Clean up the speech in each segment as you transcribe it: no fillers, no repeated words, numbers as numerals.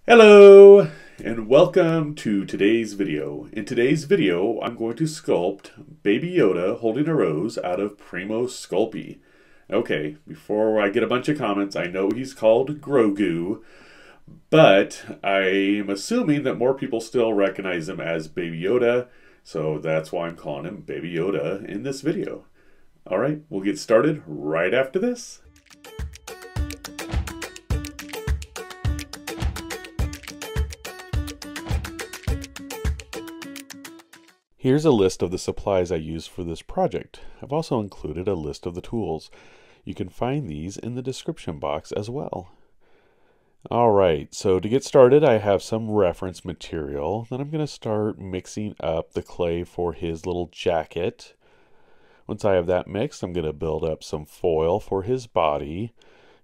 Hello and welcome to today's video. In today's video I'm going to sculpt Baby Yoda holding a rose out of Premo Sculpey. Okay, before I get a bunch of comments, I know he's called Grogu, but I'm assuming that more people still recognize him as Baby Yoda, so that's why I'm calling him Baby Yoda in this video. Alright, we'll get started right after this. Here's a list of the supplies I used for this project. I've also included a list of the tools. You can find these in the description box as well. Alright, so to get started I have some reference material. Then I'm going to start mixing up the clay for his little jacket. Once I have that mixed, I'm going to build up some foil for his body.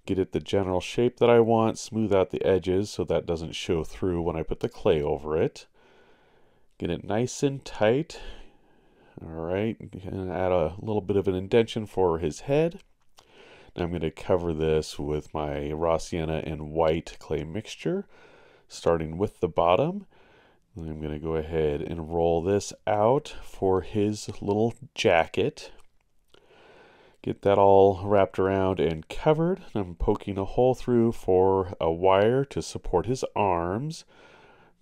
Get it the general shape that I want, smooth out the edges so that doesn't show through when I put the clay over it. Get it nice and tight. Alright, and add a little bit of an indentation for his head. Now I'm going to cover this with my raw sienna and white clay mixture, starting with the bottom. And I'm going to go ahead and roll this out for his little jacket. Get that all wrapped around and covered. I'm poking a hole through for a wire to support his arms.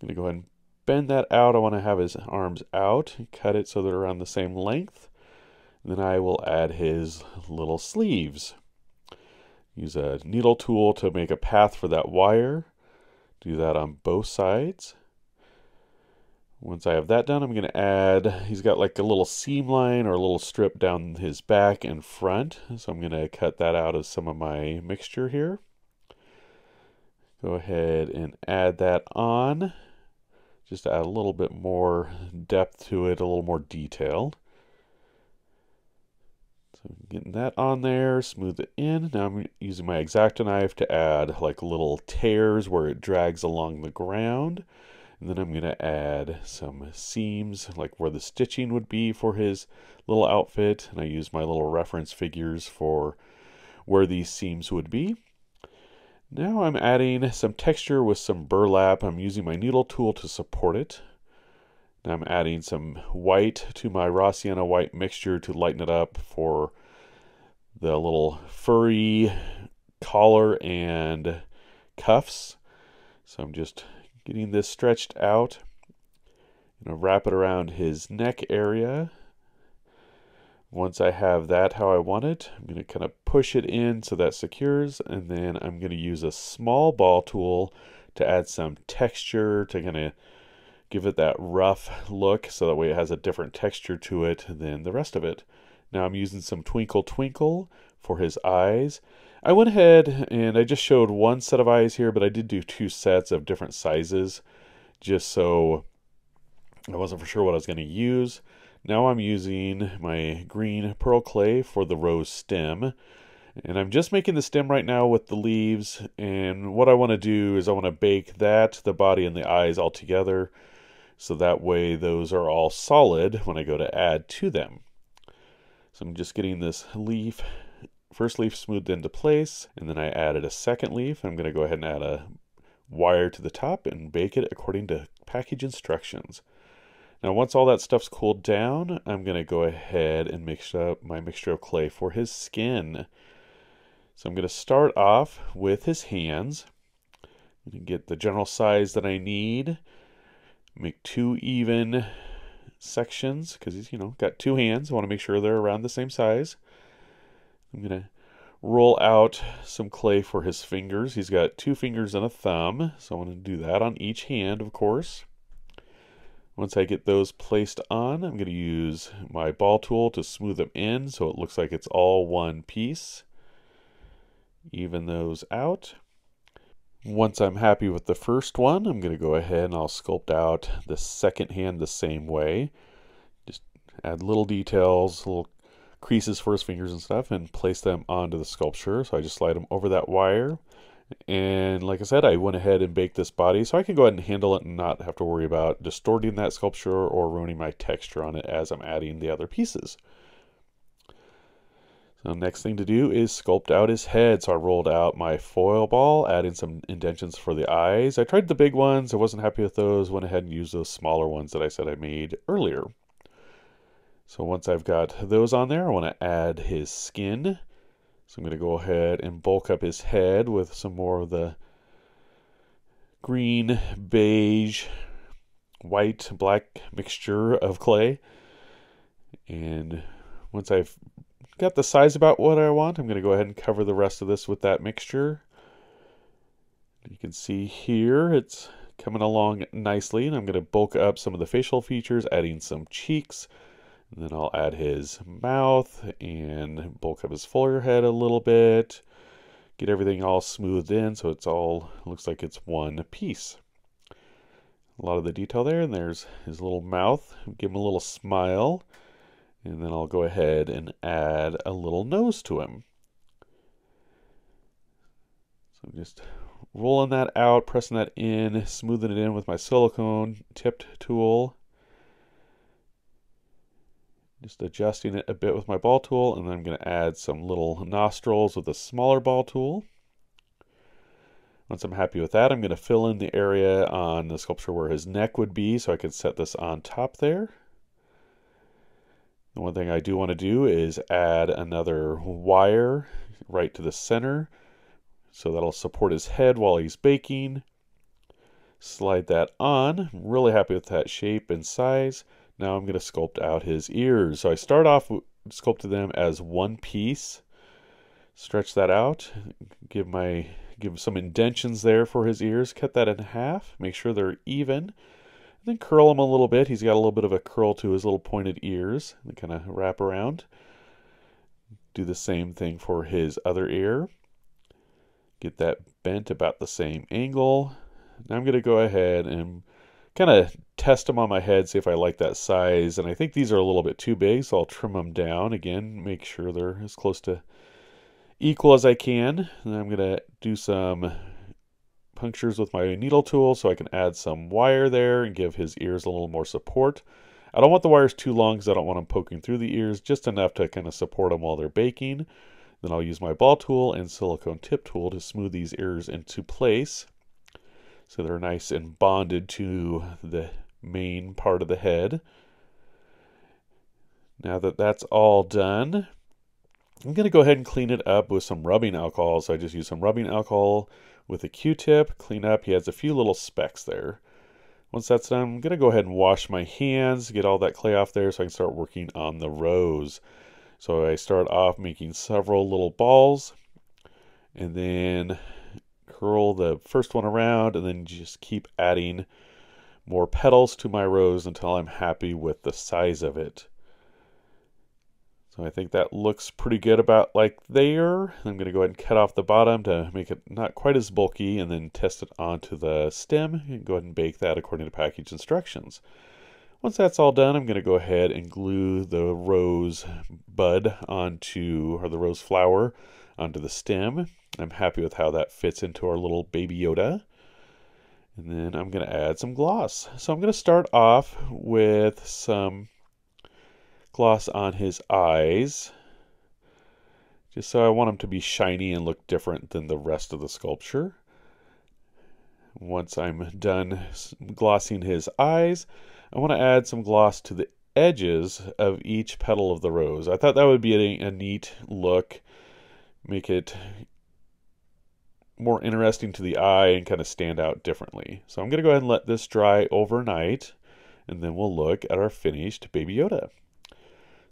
I'm going to go ahead and bend that out. I want to have his arms out, cut it so they're around the same length. And then I will add his little sleeves. Use a needle tool to make a path for that wire. Do that on both sides. Once I have that done, I'm going to add, he's got like a little seam line or a little strip down his back and front. So I'm going to cut that out of some of my mixture here. Go ahead and add that on. Just to add a little bit more depth to it, a little more detail. So getting that on there, smooth it in. Now I'm using my Xacto Knife to add like little tears where it drags along the ground. And then I'm going to add some seams, like where the stitching would be for his little outfit. And I use my little reference figures for where these seams would be. Now I'm adding some texture with some burlap. I'm using my needle tool to support it. Now I'm adding some white to my raw sienna white mixture to lighten it up for the little furry collar and cuffs. So I'm just getting this stretched out. I'm going to wrap it around his neck area. Once I have that how I want it, I'm going to kind of push it in so that secures, and then I'm going to use a small ball tool to add some texture to kind of give it that rough look so that way it has a different texture to it than the rest of it. Now I'm using some Twinkle for his eyes. I went ahead and I just showed one set of eyes here, but I did do two sets of different sizes just so I wasn't for sure what I was going to use. Now I'm using my green pearl clay for the rose stem. And I'm just making the stem right now with the leaves. And what I want to do is I want to bake that, the body, and the eyes all together. So that way those are all solid when I go to add to them. So I'm just getting this leaf, first leaf smoothed into place. And then I added a second leaf. I'm going to go ahead and add a wire to the top and bake it according to package instructions. Now once all that stuff's cooled down, I'm going to go ahead and mix up my mixture of clay for his skin. So I'm going to start off with his hands. I'm going to get the general size that I need. Make two even sections because he's, got two hands. I want to make sure they're around the same size. I'm going to roll out some clay for his fingers. He's got 2 fingers and a thumb, so I want to do that on each hand, of course. Once I get those placed on, I'm going to use my ball tool to smooth them in so it looks like it's all one piece. Even those out. Once I'm happy with the first one, I'm going to go ahead and I'll sculpt out the second hand the same way. Just add little details, little creases for his fingers and stuff, and place them onto the sculpture. So I just slide them over that wire. And like I said, I went ahead and baked this body so I can go ahead and handle it and not have to worry about distorting that sculpture or ruining my texture on it as I'm adding the other pieces. So next thing to do is sculpt out his head. So I rolled out my foil ball, adding some indentions for the eyes. I tried the big ones. I wasn't happy with those. Went ahead and used those smaller ones that I said I made earlier. So once I've got those on there, I want to add his skin. So I'm going to go ahead and bulk up his head with some more of the green, beige, white, black mixture of clay. And once I've got the size about what I want, I'm going to go ahead and cover the rest of this with that mixture. You can see here it's coming along nicely, and I'm going to bulk up some of the facial features, adding some cheeks. And then I'll add his mouth and bulk up his forehead a little bit. Get everything all smoothed in so it's all looks like it's one piece. A lot of the detail there, and there's his little mouth. Give him a little smile. And then I'll go ahead and add a little nose to him. So I'm just rolling that out, pressing that in, smoothing it in with my silicone tipped tool. Just adjusting it a bit with my ball tool, and then I'm going to add some little nostrils with a smaller ball tool. Once I'm happy with that, I'm going to fill in the area on the sculpture where his neck would be, so I can set this on top there. The one thing I do want to do is add another wire right to the center, so that'll support his head while he's baking. Slide that on. I'm really happy with that shape and size. Now I'm going to sculpt out his ears. So I start off sculpting them as one piece. Stretch that out. Give some indentions there for his ears. Cut that in half. Make sure they're even. Then curl him a little bit. He's got a little bit of a curl to his little pointed ears. And kind of wrap around. Do the same thing for his other ear. Get that bent about the same angle. Now I'm going to go ahead and kind of test them on my head, see if I like that size. And I think these are a little bit too big, so I'll trim them down. Again, make sure they're as close to equal as I can. And I'm going to do some punctures with my needle tool so I can add some wire there and give his ears a little more support. I don't want the wires too long because I don't want them poking through the ears, just enough to kind of support them while they're baking. Then I'll use my ball tool and silicone tip tool to smooth these ears into place so they're nice and bonded to the main part of the head. Now that that's all done, I'm going to go ahead and clean it up with some rubbing alcohol. So I just use some rubbing alcohol with a Q-tip, clean up. He has a few little specks there. Once that's done, I'm going to go ahead and wash my hands, get all that clay off there so I can start working on the rose. So I start off making several little balls and then curl the first one around and then just keep adding more petals to my rose until I'm happy with the size of it. So I think that looks pretty good about like there. I'm going to go ahead and cut off the bottom to make it not quite as bulky and then test it onto the stem and go ahead and bake that according to package instructions. Once that's all done, I'm going to go ahead and glue the rose bud onto, or the rose flower onto the stem. I'm happy with how that fits into our little Baby Yoda. And then I'm going to add some gloss. So I'm going to start off with some gloss on his eyes, just so I want him to be shiny and look different than the rest of the sculpture. Once I'm done glossing his eyes, I want to add some gloss to the edges of each petal of the rose. I thought that would be a neat look, make it more interesting to the eye and kind of stand out differently. So I'm going to go ahead and let this dry overnight, and then we'll look at our finished Baby Yoda.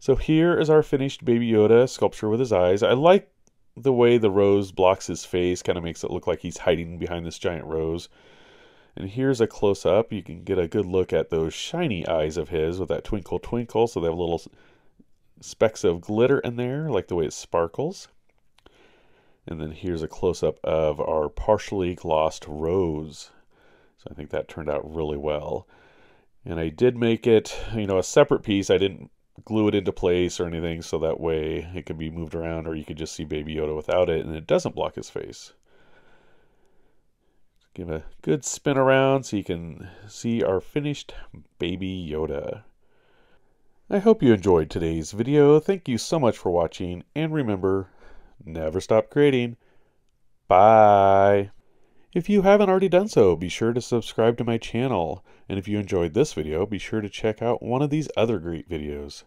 So here is our finished Baby Yoda sculpture with his eyes. I like the way the rose blocks his face, kind of makes it look like he's hiding behind this giant rose. And here's a close-up. You can get a good look at those shiny eyes of his with that twinkle twinkle. So they have little specks of glitter in there, like the way it sparkles. And then here's a close-up of our partially glossed rose. So I think that turned out really well. And I did make it, a separate piece. I didn't glue it into place or anything, so that way it could be moved around, or you could just see Baby Yoda without it, and it doesn't block his face. Give a good spin around so you can see our finished Baby Yoda. I hope you enjoyed today's video. Thank you so much for watching, and remember, never stop creating. Bye! If you haven't already done so, be sure to subscribe to my channel. And if you enjoyed this video, be sure to check out one of these other great videos.